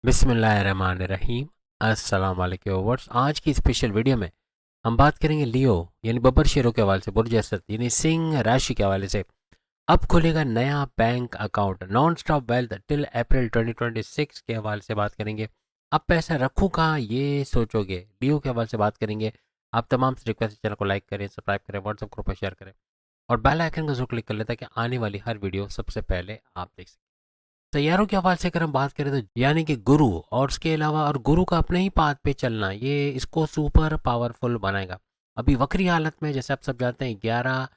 बिस्मिल्लाहिर्रहमानिर्रहीम। अस्सलाम वालेकुम व्यूअर्स। आज की स्पेशल वीडियो में हम बात करेंगे लियो यानी बब्बर शेरों के हवाले से, बुर्ज असद यानी सिंह राशि के हवाले से। अब खुलेगा नया bank account, non stop wealth till April 2026 के हवाले से बात करेंगे। अब पैसा रखूँ कहाँ ये सोचोगे, लियो के हवाले से बात करेंगे। आप तमाम से रिक्वेस्ट चैनल को लाइक करें, सब्सक्राइब करें, व्हाट्सएप ग्रुप पर शेयर करें और बेल आइकन को जरूर क्लिक कर लें ताकि आने वाली हर वीडियो सबसे पहले आप देख सकें। तैयारों के हवाले से अगर हम बात करें तो यानी कि गुरु और उसके अलावा और गुरु का अपने ही पाथ पे चलना ये इसको सुपर पावरफुल बनाएगा। अभी वक्री हालत में जैसे आप सब जानते हैं 11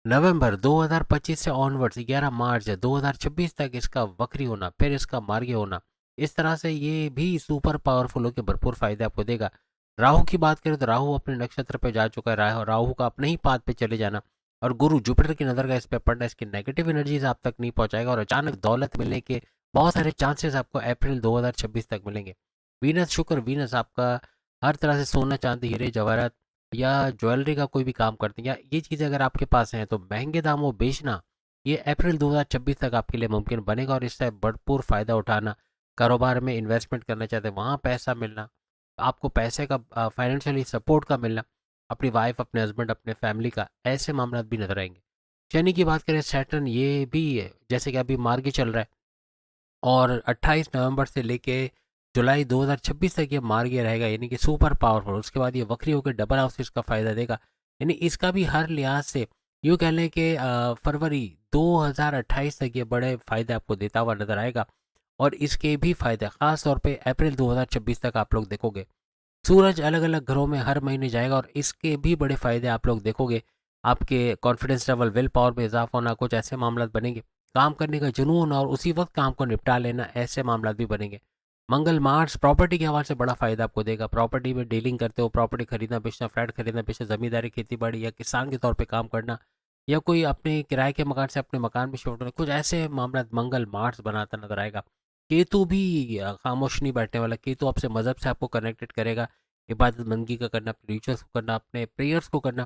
नवंबर 2025 से ऑनवर्ड्स 11 मार्च 2026 तक इसका वक्री होना, फिर इसका मार्गी होना, इस तरह से ये भी सुपर पावरफुल होकर भरपूर फायदे आपको देगा। राहु की बात करें तो राहु अपने नक्षत्र पे जा चुका है। राहु का अपने ही पाथ पे चले जाना और गुरु जुपिटर की नज़र का इस पे पड़ना इसकी नेगेटिव एनर्जीज आप तक नहीं पहुंचाएगा और अचानक दौलत मिलने के बहुत सारे चांसेस आपको अप्रैल 2026 तक मिलेंगे। वीनस शुक्र वीनस आपका हर तरह से सोना चांदी हीरे जवाहरात या ज्वेलरी का कोई भी काम करते हैं या ये चीज़ें अगर आपके पास हैं तो महंगे दामों बेचना ये अप्रैल 2026 तक आपके लिए मुमकिन बनेगा और इससे भरपूर फ़ायदा उठाना। कारोबार में इन्वेस्टमेंट करना चाहते हैं वहाँ पैसा मिलना, आपको पैसे का फाइनेंशियली सपोर्ट का मिलना, अपनी वाइफ अपने हस्बैंड अपने फैमिली का, ऐसे मामला भी नजर आएंगे। शनि की बात करें सैटर्न ये भी है, जैसे कि अभी मार्गी चल रहा है और 28 नवंबर से लेके जुलाई 2026 तक ये मार्गी रहेगा यानी कि सुपर पावरफुल। उसके बाद ये वक्री होकर डबल हाउस इसका फ़ायदा देगा यानी इसका भी हर लिहाज से यूँ कह लें कि फरवरी 2028 तक ये बड़े फ़ायदे आपको देता हुआ नजर आएगा और इसके भी फ़ायदे ख़ास तौर पे अप्रैल 2026 तक आप लोग देखोगे। सूरज अलग अलग घरों में हर महीने जाएगा और इसके भी बड़े फायदे आप लोग देखोगे। आपके कॉन्फिडेंस लेवल विल पावर में इजाफा होना, कुछ ऐसे मामला बनेंगे। काम करने का जुनून और उसी वक्त काम को निपटा लेना, ऐसे मामला भी बनेंगे। मंगल मार्स प्रॉपर्टी के हवाले से बड़ा फायदा आपको देगा। प्रॉपर्टी में डीलिंग करते हो, प्रॉपर्टी खरीदना बेचना, फ्लैट खरीदना बेचना, जमींदारी खेती बाड़ी या किसान के तौर पर काम करना या कोई अपने किराए के मकान से अपने मकान में शिफ्ट होना, कुछ ऐसे मामला मंगल मार्स बनाता नजर आएगा। केतु भी खामोश नहीं बैठने वाला। केतु आपसे मज़हब से आपको कनेक्टेड करेगा। इबादत बंदगी का करना, अपने रिचुअल्स को करना, अपने प्रेयर्स को करना,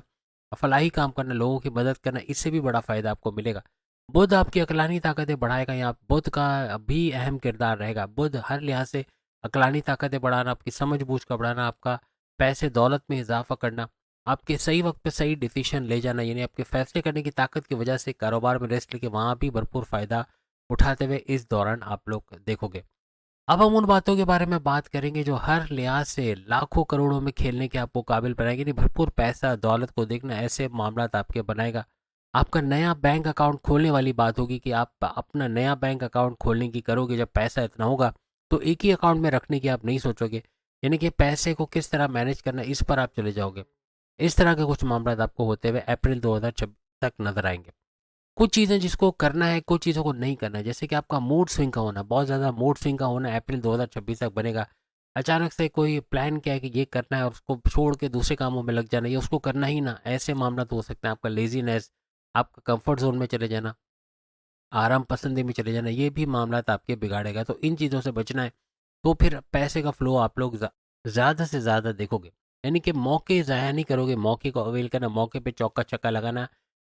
फलाही काम करना, लोगों की मदद करना, इससे भी बड़ा फ़ायदा आपको मिलेगा। बुध आपकी अकलानी ताकतें बढ़ाएगा। यहाँ बुध का भी अहम किरदार रहेगा। बुध हर लिहाज से अकलानी ताकतें बढ़ाना, आपकी समझ बूझ का बढ़ाना, आपका पैसे दौलत में इजाफा करना, आपके सही वक्त पे सही डिसीजन ले जाना यानी आपके फैसले करने की ताकत की वजह से कारोबार में रेस्ट लेके वहाँ भी भरपूर फ़ायदा उठाते हुए इस दौरान आप लोग देखोगे। अब हम उन बातों के बारे में बात करेंगे जो हर लिहाज से लाखों करोड़ों में खेलने के आपको काबिल बनाएंगे। नहीं, भरपूर पैसा दौलत को देखना ऐसे मामला आपके बनाएगा। आपका नया बैंक अकाउंट खोलने वाली बात होगी कि आप अपना नया बैंक अकाउंट खोलने की करोगे जब पैसा इतना होगा तो एक ही अकाउंट में रखने की आप नहीं सोचोगे यानी कि पैसे को किस तरह मैनेज करना इस पर आप चले जाओगे। इस तरह के कुछ मामला आपको होते हुए अप्रैल 2026 तक नजर आएंगे। कुछ चीज़ें जिसको करना है, कुछ चीज़ों को नहीं करना है, जैसे कि आपका मूड स्विंग का होना, बहुत ज़्यादा मूड स्विंग का होना अप्रैल 2026 तक बनेगा। अचानक से कोई प्लान किया है कि ये करना है और उसको छोड़ के दूसरे कामों में लग जाना, ये उसको करना ही ना, ऐसे मामला तो हो सकते हैं। आपका लेजीनेस, आपका कंफर्ट जोन में चले जाना, आराम पसंदी में चले जाना, ये भी मामला आपके बिगाड़ेगा। तो इन चीज़ों से बचना है। तो फिर पैसे का फ्लो आप लोग ज़्यादा से ज़्यादा देखोगे यानी कि मौके ज़ाया नहीं करोगे, मौके को अवेल करना, मौके पे चौका छक्का लगाना,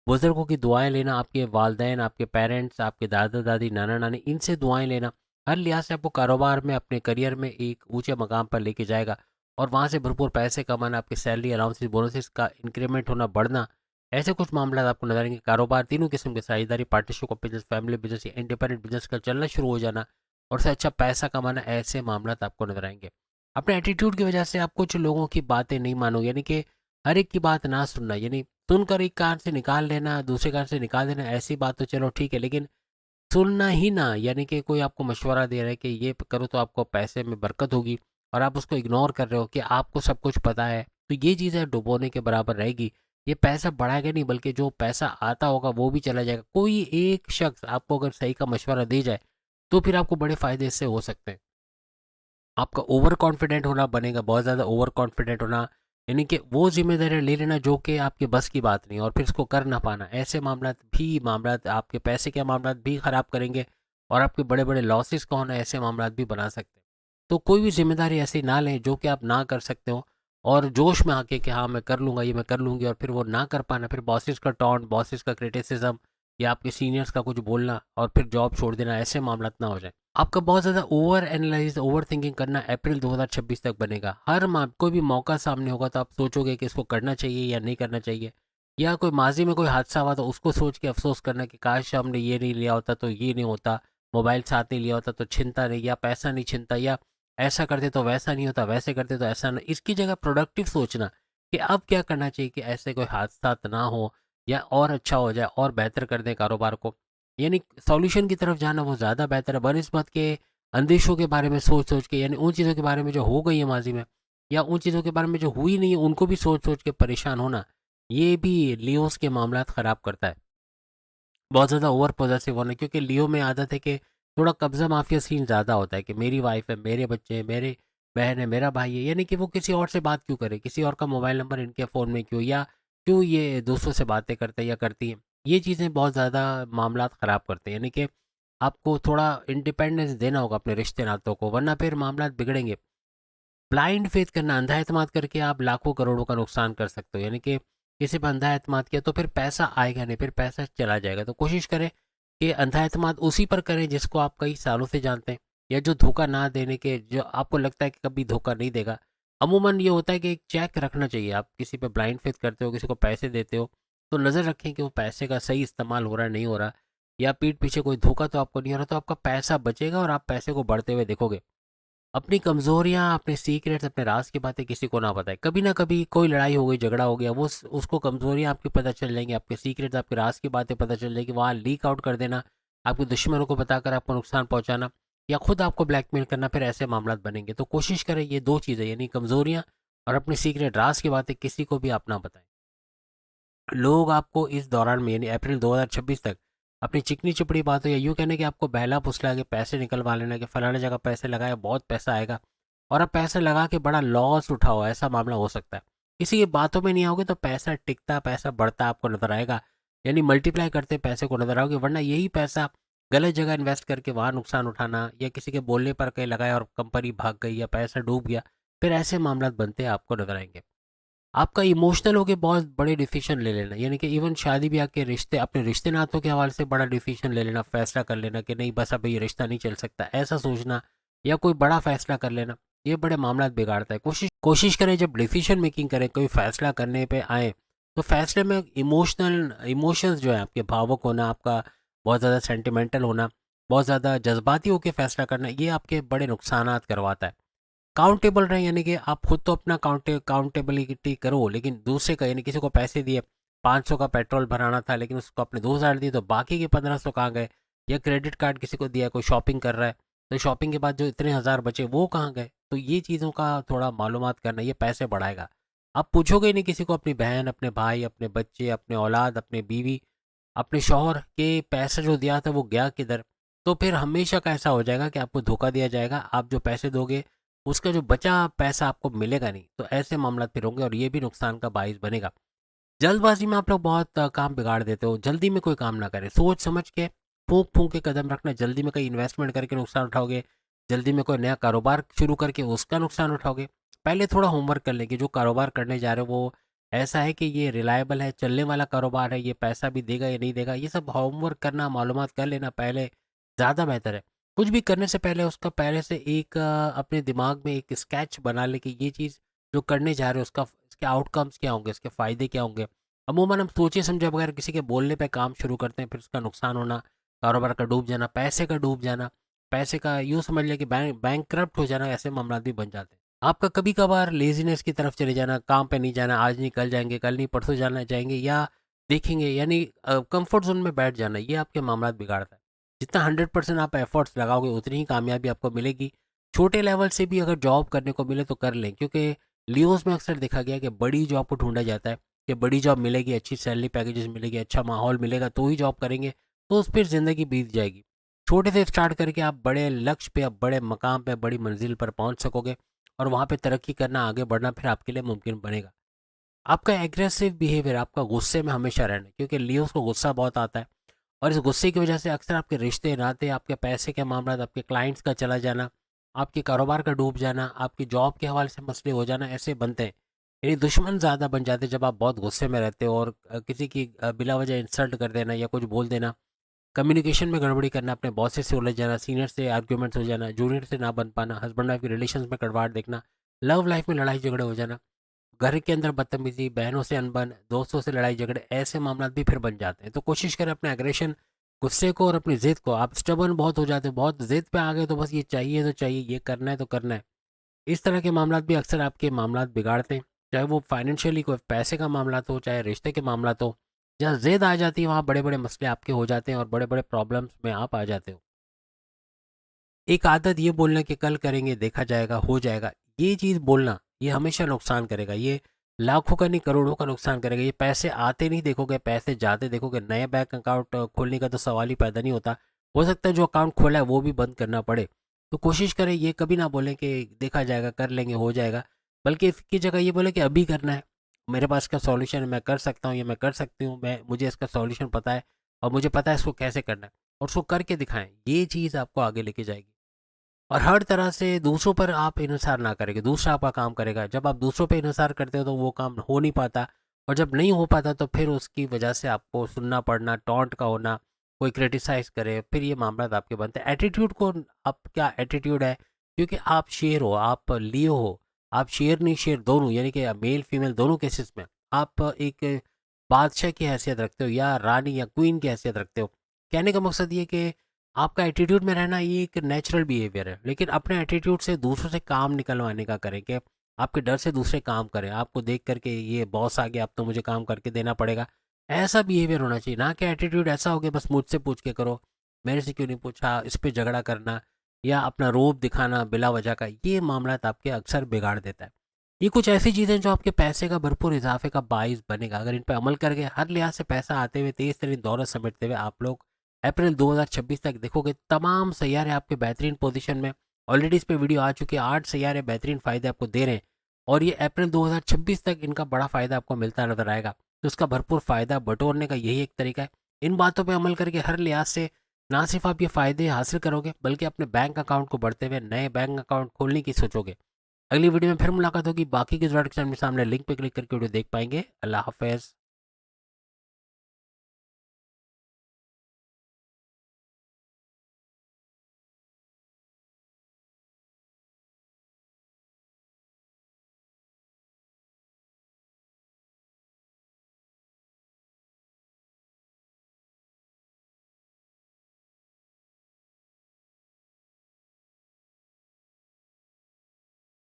बुजुर्गों की दुआएं लेना, आपके वालदेन, आपके पेरेंट्स, आपके दादा दादी, नाना नानी, इनसे दुआएं लेना हर लिहाज से आपको कारोबार में अपने करियर में एक ऊंचे मकाम पर लेके जाएगा और वहाँ से भरपूर पैसे कमाना, आपके सैलरी अलाउंसेस बोनसेस का इंक्रीमेंट होना बढ़ना, ऐसे कुछ मामला आपको नजर आएंगे। कारोबार तीनों किस्म के साझेदारी, partnership of business, family business या इंडिपेंडेंट बिजनेस का चलना शुरू हो जाना और से अच्छा पैसा कमाना, ऐसे मामला आपको नजर आएंगे। अपने एटीट्यूड की वजह से आप कुछ लोगों की बातें नहीं मानोगे यानी कि हर एक की बात ना सुनना, यानी सुनकर एक कान से निकाल लेना दूसरे कान से निकाल देना, ऐसी बात तो चलो ठीक है, लेकिन सुनना ही ना, यानी कि कोई आपको मशवरा दे रहा है कि ये करो तो आपको पैसे में बरकत होगी और आप उसको इग्नोर कर रहे हो कि आपको सब कुछ पता है, तो ये चीज़ें डुबोने के बराबर रहेगी। ये पैसा बढ़ाएगा नहीं बल्कि जो पैसा आता होगा वो भी चला जाएगा। कोई एक शख्स आपको अगर सही का मशवरा दे जाए तो फिर आपको बड़े फायदे इससे हो सकते हैं। आपका ओवर कॉन्फिडेंट होना बनेगा, बहुत ज़्यादा ओवर कॉन्फिडेंट होना यानी कि वो जिम्मेदारी ले लेना जो कि आपके बस की बात नहीं और फिर उसको कर ना पाना, ऐसे मामला आपके पैसे के मामला भी ख़राब करेंगे और आपके बड़े बड़े लॉसेस का होना ऐसे मामला भी बना सकते हैं। तो कोई भी जिम्मेदारी ऐसी ना लें जो कि आप ना कर सकते हो और जोश में आके कि हाँ मैं कर लूँगा, ये मैं कर लूँगी, और फिर वो ना कर पाना, फिर बॉसेस का टॉन्ट, बॉसेस का क्रिटिसिज्म या आपके सीनियर्स का कुछ बोलना और फिर जॉब छोड़ देना, ऐसे मामला ना हो जाए। आपका बहुत ज़्यादा ओवर एनालाइज ओवर थिंकिंग करना अप्रैल 2026 तक बनेगा। हर कोई भी मौका सामने होगा तो आप सोचोगे कि इसको करना चाहिए या नहीं करना चाहिए, या कोई माजी में कोई हादसा हुआ तो उसको सोच के अफसोस करना कि काश हमने ये नहीं लिया होता तो ये नहीं होता, मोबाइल साथ नहीं लिया होता तो छिनता नहीं, या पैसा नहीं छिनता, या ऐसा करते तो वैसा नहीं होता, वैसे करते तो ऐसा नहीं। इसकी जगह प्रोडक्टिव सोचना कि अब क्या करना चाहिए कि ऐसे कोई हादसा ना हो, या और अच्छा हो जाए और बेहतर कर दें कारोबार को, यानी सॉल्यूशन की तरफ जाना वो ज़्यादा बेहतर है बनस्बत के अंदेशों के बारे में सोच सोच के, यानी उन चीज़ों के बारे में जो हो गई है माजी में, या उन चीज़ों के बारे में जो हुई नहीं है उनको भी सोच सोच के परेशान होना। ये भी लियोस के मामलात ख़राब करता है। बहुत ज़्यादा ओवर पॉसेसिव होना, क्योंकि लियो में आदत है कि थोड़ा कब्ज़ा माफिया सीन ज़्यादा होता है कि मेरी वाइफ है, मेरे बच्चे हैं, मेरे बहन है, मेरा भाई है, यानी कि वो किसी और से बात क्यों करे, किसी और का मोबाइल नंबर इनके फ़ोन में क्यों, या क्यों ये दूसरों से बातें करते हैं या करती हैं। ये चीज़ें बहुत ज़्यादा मामलात ख़राब करते हैं, यानी कि आपको थोड़ा इंडिपेंडेंस देना होगा अपने रिश्ते नातों को, वरना फिर मामलात बिगड़ेंगे। ब्लाइंड फेथ करना, अंधा एतमाद करके आप लाखों करोड़ों का नुकसान कर सकते हो, यानी कि किसी पर अंधा एतमाद किया तो फिर पैसा आएगा नहीं, फिर पैसा चला जाएगा। तो कोशिश करें कि अंधा एतमाद उसी पर करें जिसको आप कई सालों से जानते हैं, या जो धोखा ना देने के, जो आपको लगता है कि कभी धोखा नहीं देगा। अमूमन ये होता है कि एक चेक रखना चाहिए, आप किसी पे ब्लाइंड फेथ करते हो, किसी को पैसे देते हो तो नज़र रखें कि वो पैसे का सही इस्तेमाल हो रहा है नहीं हो रहा, या पीठ पीछे कोई धोखा तो आपको नहीं हो रहा, तो आपका पैसा बचेगा और आप पैसे को बढ़ते हुए देखोगे। अपनी कमज़ोरियाँ, अपने सीक्रेट्स, अपने राज़ की बातें किसी को ना बताएँ। कभी ना कभी कोई लड़ाई हो गई, झगड़ा हो गया, वो उसको कमज़ोरियाँ आपकी पता चल जाएँगी, आपके सीक्रेट्स, आपके राज़ की बातें पता चल जाएगी, वहाँ लीक आउट कर देना, आपके दुश्मनों को बताकर आपको नुकसान पहुँचाना, या खुद आपको ब्लैकमेल करना, फिर ऐसे मामलात बनेंगे। तो कोशिश करें ये 2 चीज़ें, यानी कमज़ोरियाँ और अपने सीक्रेट राज़ की बातें किसी को भी आप ना बताएँ। लोग आपको इस दौरान में, यानी अप्रैल 2026 तक, अपनी चिकनी चपड़ी बातों या यूँ कहने कि आपको बहला फुसला के पैसे निकलवा लेना कि फलाने जगह पैसे लगाए बहुत पैसा आएगा, और आप पैसे लगा के बड़ा लॉस उठाओ, ऐसा मामला हो सकता है। किसी की बातों में नहीं आओगे तो पैसा टिकता, पैसा बढ़ता आपको नजर आएगा, यानी मल्टीप्लाई करते पैसे को नजर आओगे, वरना यही पैसा गलत जगह इन्वेस्ट करके वहाँ नुकसान उठाना, या किसी के बोलने पर कहीं लगाया और कंपनी भाग गई या पैसा डूब गया, फिर ऐसे मामला बनते आपको नजर आएंगे। आपका इमोशनल होके बहुत बड़े डिसीजन ले लेना, यानी कि इवन शादी ब्याह के रिश्ते, अपने रिश्ते नातों के हवाले से बड़ा डिसीजन ले लेना, फैसला कर लेना कि नहीं बस अब ये रिश्ता नहीं चल सकता, ऐसा सोचना, या कोई बड़ा फैसला कर लेना, ये बड़े मामला बिगाड़ता है। कोशिश कोशिश करें जब डिसीजन मेकिंग करें, कोई फैसला करने पे आए, तो फैसले में इमोशंस जो है, आपके भावुक होना, आपका बहुत ज़्यादा सेंटिमेंटल होना, बहुत ज़्यादा जज्बाती होकर फैसला करना, ये आपके बड़े नुकसान करवाता है। काउंटेबल रहें, यानी कि आप खुद तो अपना काउंटेबिलिटी करो, लेकिन दूसरे का, यानी किसी को पैसे दिए, 500 का पेट्रोल भराना था लेकिन उसको आपने 2000 दिए, तो बाकी के 1500 कहाँ गए, या क्रेडिट कार्ड किसी को दिया, कोई शॉपिंग कर रहा है तो शॉपिंग के बाद जो इतने हज़ार बचे वो कहाँ गए। तो ये चीज़ों का थोड़ा मालूमात करना, ये पैसे बढ़ाएगा। आप पूछोगे ही नहीं किसी को, अपनी बहन, अपने भाई, अपने बच्चे, अपने औलाद, अपने बीवी, अपने शौहर के पैसे जो दिया था वो गया किधर। तो फिर हमेशा का ऐसा हो जाएगा कि आपको धोखा दिया जाएगा, आप जो पैसे दोगे उसका जो बचा पैसा आपको मिलेगा नहीं, तो ऐसे मामला फिर होंगे और ये भी नुकसान का बायस बनेगा। जल्दबाजी में आप लोग बहुत काम बिगाड़ देते हो, जल्दी में कोई काम ना करें, सोच समझ के फूंक फूंक के कदम रखना। जल्दी में कहीं इन्वेस्टमेंट करके नुकसान उठाओगे, जल्दी में कोई नया कारोबार शुरू करके उसका नुकसान उठाओगे। पहले थोड़ा होमवर्क कर लें कि जो कारोबार करने जा रहे हो वो ऐसा है कि ये रिलायबल है, चलने वाला कारोबार है, ये पैसा भी देगा या नहीं देगा, ये सब होमवर्क करना, मालूमात कर लेना पहले ज़्यादा बेहतर है। कुछ भी करने से पहले उसका पहले से एक अपने दिमाग में एक स्केच बना ले कि ये चीज़ जो करने जा रहे हो उसका, इसके आउटकम्स क्या होंगे, इसके फ़ायदे क्या होंगे। अमूमन हम सोचे समझे बगैर किसी के बोलने पे काम शुरू करते हैं, फिर उसका नुकसान होना, कारोबार का डूब जाना, पैसे का डूब जाना, पैसे का यूँ समझ लिया कि बैंक करप्ट हो जाना, ऐसे मामला भी बन जाते हैं। आपका कभी कभार लेजीनेस की तरफ चले जाना, काम पे नहीं जाना, आज नहीं कल जाएंगे, कल नहीं परसों जाना जाएंगे, या देखेंगे, यानी कंफर्ट जोन में बैठ जाना, ये आपके मामला बिगाड़ता है। जितना 100% आप एफर्ट्स लगाओगे उतनी ही कामयाबी आपको मिलेगी। छोटे लेवल से भी अगर जॉब करने को मिले तो कर लें, क्योंकि लियोस में अक्सर देखा गया कि बड़ी जॉब को ढूंढा जाता है कि बड़ी जॉब मिलेगी, अच्छी सैलरी पैकेजेस मिलेगी, अच्छा माहौल मिलेगा तो ही जॉब करेंगे, तो उस पर ज़िंदगी बीत जाएगी। छोटे से स्टार्ट करके आप बड़े लक्ष्य पे, आप बड़े मकाम पे, बड़ी मंजिल पर पहुंच सकोगे, और वहाँ पे तरक्की करना, आगे बढ़ना फिर आपके लिए मुमकिन बनेगा। आपका एग्रेसिव बिहेवियर, आपका गुस्से में हमेशा रहना, क्योंकि लियोस को गुस्सा बहुत आता है, और इस गुस्से की वजह से अक्सर आपके रिश्ते नाते, आपके पैसे के मामला, आपके क्लाइंट्स का चला जाना, आपके कारोबार का डूब जाना, आपकी जॉब के हवाले से मसले हो जाना, ऐसे बनते हैं। यानी दुश्मन ज़्यादा बन जाते हैं जब आप बहुत गुस्से में रहते हो, और किसी की बिला वजह इंसल्ट कर देना या कुछ बोल देना, कम्युनिकेशन में गड़बड़ी करना, अपने बॉसेस से उलझ जाना, सीनियर से आर्ग्यूमेंट्स हो जाना, जूनियर से ना बन पाना, हस्बैंड वाइफ के रिलेशंस में कड़वाहट देखना, लव लाइफ में लड़ाई झगड़े हो जाना, घर के अंदर बदतमीजी, बहनों से अनबन, दोस्तों से लड़ाई झगड़े, ऐसे मामला भी फिर बन जाते हैं। तो कोशिश करें अपने एग्रेशन, गुस्से को और अपनी जिद को, आप स्टबर्न बहुत हो जाते हो, बहुत जिद पे आ गए तो बस ये चाहिए तो चाहिए, ये करना है तो करना है। इस तरह के मामला भी अक्सर आपके मामला बिगाड़ते हैं, चाहे वो फाइनेंशियली कोई पैसे का मामला हो, चाहे रिश्ते के मामला हो। जहाँ जिद आ जाती है वहाँ बड़े बड़े मसले आपके हो जाते हैं और बड़े बड़े प्रॉब्लम्स में आप आ जाते हो। एक आदत ये बोलना कि कल करेंगे, देखा जाएगा, हो जाएगा, ये चीज़ बोलना ये हमेशा नुकसान करेगा। ये लाखों का नहीं करोड़ों का नुकसान करेगा। ये पैसे आते नहीं देखोगे, पैसे जाते देखोगे। नया बैंक अकाउंट खोलने का तो सवाल ही पैदा नहीं होता। हो सकता है जो अकाउंट खोला है वो भी बंद करना पड़े। तो कोशिश करें ये कभी ना बोलें कि देखा जाएगा, कर लेंगे, हो जाएगा, बल्कि इसकी जगह ये बोले कि अभी करना है, मेरे पास इसका सॉल्यूशन है, मैं कर सकता हूँ, ये मैं कर सकती हूँ, मैं मुझे इसका सॉल्यूशन पता है और मुझे पता है इसको कैसे करना है, और उसको करके दिखाएं। ये चीज़ आपको आगे लेके जाएगी। और हर तरह से दूसरों पर आप इन्हिसार ना करेंगे, दूसरा आपका काम करेगा। जब आप दूसरों पे इन्हिसार करते हो तो वो काम हो नहीं पाता, और जब नहीं हो पाता तो फिर उसकी वजह से आपको सुनना पड़ना, टॉन्ट का होना, कोई क्रिटिसाइज करे, फिर ये मामला आपके बनते हैं। एटीट्यूड को, आप क्या एटीट्यूड है, क्योंकि आप शेर हो, आप लियो हो, आप शेर नहीं शेर दोनों, यानी कि मेल फीमेल दोनों केसेस में आप एक बादशाह की हैसियत रखते हो या रानी या क्वीन की हैसियत रखते हो। कहने का मकसद ये कि आपका एटीट्यूड में रहना ये एक नेचुरल बिहेवियर है, लेकिन अपने एटीट्यूड से दूसरों से काम निकलवाने का करें कि आपके डर से दूसरे काम करें, आपको देख करके ये बॉस आ गया अब तो मुझे काम करके देना पड़ेगा, ऐसा बिहेवियर होना चाहिए। ना कि एटीट्यूड ऐसा हो गया बस मुझसे पूछ के करो, मेरे से क्यों नहीं पूछा, इस पर झगड़ा करना या अपना रोब दिखाना बिला वजह का, ये मामला आपके अक्सर बिगाड़ देता है। ये कुछ ऐसी चीज़ें जो आपके पैसे का भरपूर इजाफे का बाइस बनेगा। अगर इन पर अमल करके हर लिहाज से पैसा आते हुए तेज तरीन दौलत समेटते हुए आप लोग अप्रैल 2026 तक देखोगे तमाम सैयारे आपके बेहतरीन पोजीशन में। ऑलरेडी इस पे वीडियो आ चुकी है, 8 सैयारे बेहतरीन फ़ायदे आपको दे रहे हैं, और ये अप्रैल 2026 तक इनका बड़ा फ़ायदा आपको मिलता नजर आएगा। तो इसका भरपूर फ़ायदा बटोरने का यही एक तरीका है। इन बातों पर अमल करके हर लिहाज से ना सिर्फ आप ये फ़ायदे हासिल करोगे, बल्कि अपने बैंक अकाउंट को बढ़ते हुए नए बैंक अकाउंट खोलने की सोचोगे। अगली वीडियो में फिर मुलाकात होगी। बाकी की जरूरत के सामने लिंक पे क्लिक करके वीडियो देख पाएंगे। अल्लाह हाफिज़।